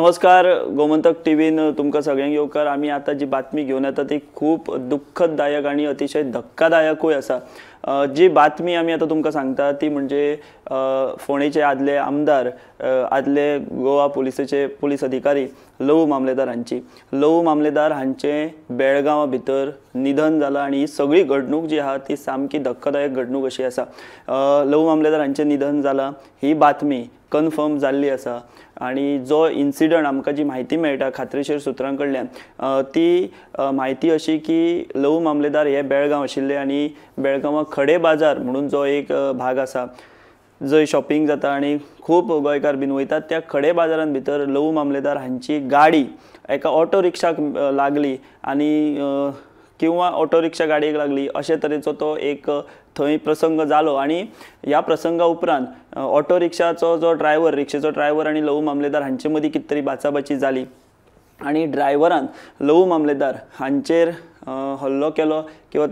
नमस्कार, गोमंतक टीव्हीन तुमकां सगळ्यांक येवकार। आमी आता जी बातमी घेवन येता ती खूप दुःखदायक आणि अतिशय धक्कादायकूय आसा। जी बातमी आमी आता तुमकां सांगता ती म्हणजे फोंडेचे आदले आमदार, आदले गोवा पुलिसेचे पुलीस अधिकारी लवू मामलेदार हांचे बेळगांवा भितर निधन जालां आणि ही सगळी घडणूक जी आहा ती सामकी धक्कादायक घडणूक अशी आसा। लवू मामलेदार हांचे निधन जालां ही बातमी कन्फर्म जाल्ली आसा आणि जो इन्सिडंट आमकां जी माहिती मेळटा खात्रीशीर सुत्रां कडल्यान ती माहिती अशी की लवू मामलेदार हे बेळगांव आशिल्ले आणि बेळगांवा खडे बाजार म्हणून जो एक भाग आसा जंय शॉपिंग जाता आणि खूप गोंयकार बीन वयतात, त्या खडे बाजारान भितर लवू मामलेदार हांची गाडी एका ऑटो रिक्षाक लागली आणि किंवा ऑटो रिक्षा गाडयेक लागली अशे तरेचो तो एक थंय प्रसंग जालो। आणि ह्या प्रसंगा उपरांत ऑटो रिक्षाचो जो ड्रायव्हर, रिक्षेचो ड्रायव्हर आणि लवू मामलेदार हांचे मदीं कितें तरी बाचाबाची जाली आणि ड्रायव्हरान लवू मामलेदार हांचेर हल्लो केलो किंवा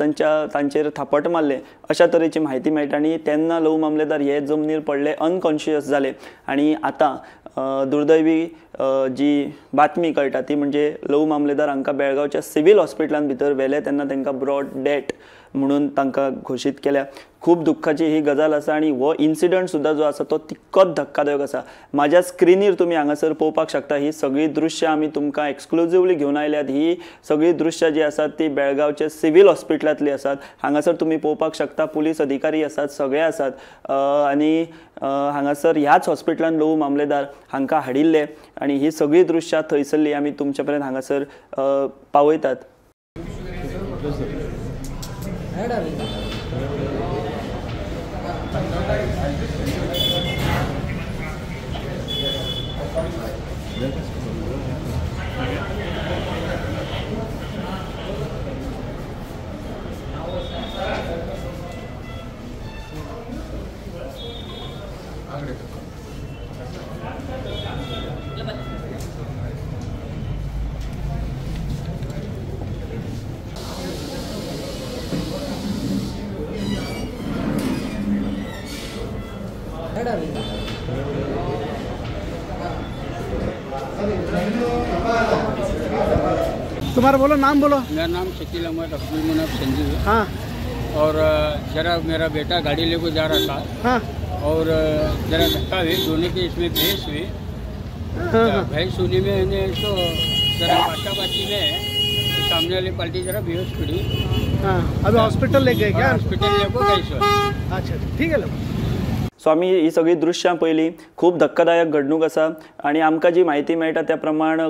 तांचेर थापट मारले अशा तरेची माहिती मेळटा। आणि तेन्ना लवू मामलेदार हे जमनीर पडले, अनकॉन्शियस जाले आणि आता दुर्दैवी जी बातमी कळटा ती म्हणजे लवू मामलेदार हांकां बेळगांवच्या सिव्हिल हॉस्पिटलान भितर व्हेले तेन्ना तांकां ब्रॉड डेथ म्हणून तांकां घोशीत केल्या। खूप दुःखाची ही गजाल आसा आणि हो इन्सिडंट सुद्धा जो आसा तो तितकोच धक्कादायक आसा। माझ्या स्क्रीनीर तुम्ही हांगासर पळोवपाक शकता ही सगळी दृश्य आमी तुमकां एक्सक्लुझिवली घेवन आयल्यात। ही सगळी दृश्य जी आसात ती बेळगांवचे सिव्हिल हॉस्पिटलांतली आसात। हांगासर तुम्ही पळोवपाक शकता पुलीस अधिकारी आसात, सगळे आसात आणि हांगासर ह्याच हॉस्पिटलान लवू मामलेदार हांकां हाडिल्ले आणि ही सगळी दृश्य थंयसरली आमी तुमचे पर्यंत हांगासर पावयतात। तुम्हारा बोलो, नाम बोलो। मेरा नाम शकील अहमद अब्दुल मुनाफ संजीव है। हाँ। और जरा मेरा बेटा गाड़ी लेकर जा रहा था। हाँ। और जरा धक्का हुई, दोनों की इसमें बहस हुई। हाँ। बहस होने में इन्हें तो जरा बाताबाती में तो सामने वाली पार्टी जरा बेहोश पड़ी। हाँ। अभी हॉस्पिटल ले गए क्या? हॉस्पिटल लेको गए सर। अच्छा ठीक है। सो आमी ही सगळी दृश्यां पयली खूप धक्कादायक घडणूक आसा आणि आमकां जी माहिती मेळटा त्या प्रमाण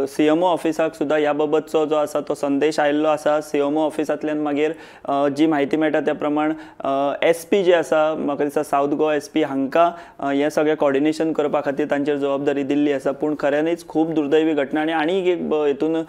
सीएमओ ऑफिसाक सुद्धा ह्या बाबतचो जो आसा तो संदेश आयिल्लो आसा। सीएमओ ऑफिसांतल्यान मागीर जी माहिती मेळटा त्या प्रमाण एसपी जे आसा, म्हाका दिसता साऊथ गोवा एसपी हांकां हें सगळें कोऑर्डिनेशन करपा खातीर तांचेर जबाबदारी दिल्ली आसा। पूण खऱ्यांनीच खूप दुर्दैवी घटना आणि एक हितून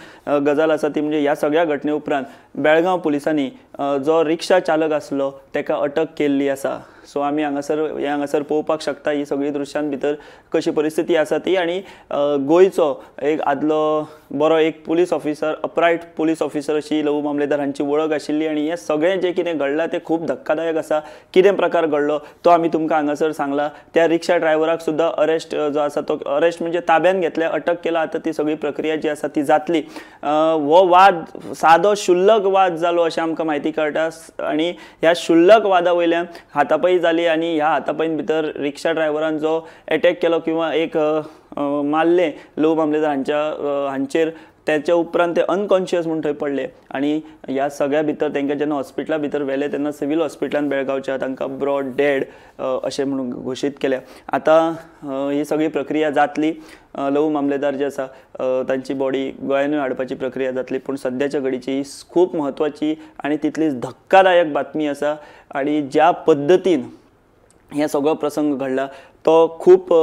गजाल आसा ती म्हणजे ह्या सगळ्या घटने उपरांत बेळगांव पुलिसांनी जो रिक्षा चालक आसलो ताका अटक केल्ली आसा। सो आमी हांगासर पळोवपाक शकता ही सगळी दृश्यां भितर कशी परिस्थिती आसा ती। आणि गोंयचो एक आदलो बरो एक पुलीस ऑफिसर, अपरायट पुलीस ऑफिसर अशी लवू मामलेदार हांची वळख आशिल्ली आणि हे सगळें जे कितें घडलां तें खूप धक्कादायक आसा। कितें प्रकार घडलो तो आमी तुमकां हांगासर सांगला। त्या रिक्षा ड्रायव्हराक सुद्धा अरेस्ट जो आसा तो अरेस्ट म्हणजे ताब्यान घेतले, अटक केला। आता ती सगळी प्रक्रिया जी आसा ती जातली। हो वाद सादो शुल्लक वाद जालो अशें आमकां माहिती कळटा आणि ह्या शुल्लक वादा वयल्यान हातापाई जाली आणि ह्या हातापाईन भितर रिक्षा ड्रायव्हरान जो अटॅक केलो किंवा एक मारले लवू मामलेदार हांचेर त्याच्या उपरांत ते अनकॉन्शियस म्हणून थंय पडले आणि ह्या सगळ्या भितर तांकां जेन्ना हॉस्पिटला भितर व्हेले तेन्ना सिव्हील हॉस्पिटलान बेळगांवच्या तांकां ब्रॉड डेड अशें म्हणून घोशीत केल्या. आतां ही सगळी प्रक्रिया जातली. लहू मामलेदार जे आसा तांची बॉडी गोंयानूय हाडपाची प्रक्रिया जातली. पूण सद्याच्या घडीची ही खूब म्हत्वाची आनी तितलीच धक्कादायक बातमी आसा आणि ज्या पद्दतीन हे सगळो प्रसंग घडला तो खूप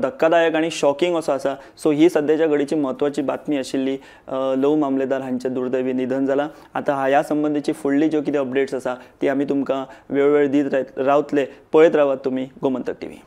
धक्कादायक आणि शॉकिंग असो आसा. सो ही सद्याच्या घडीची म्हत्वाची बातमी आशिल्ली. लहू मामलेदार हांचें दुर्दैवी निधन जालां. आतां ह्या संबंधीची फुडली ज्यो कितें अपडेट्स आसा ती आमी तुमकां वेळोवेळ दीत रावतले. पळयत रावात तुमी गोमंतक टीव्ही.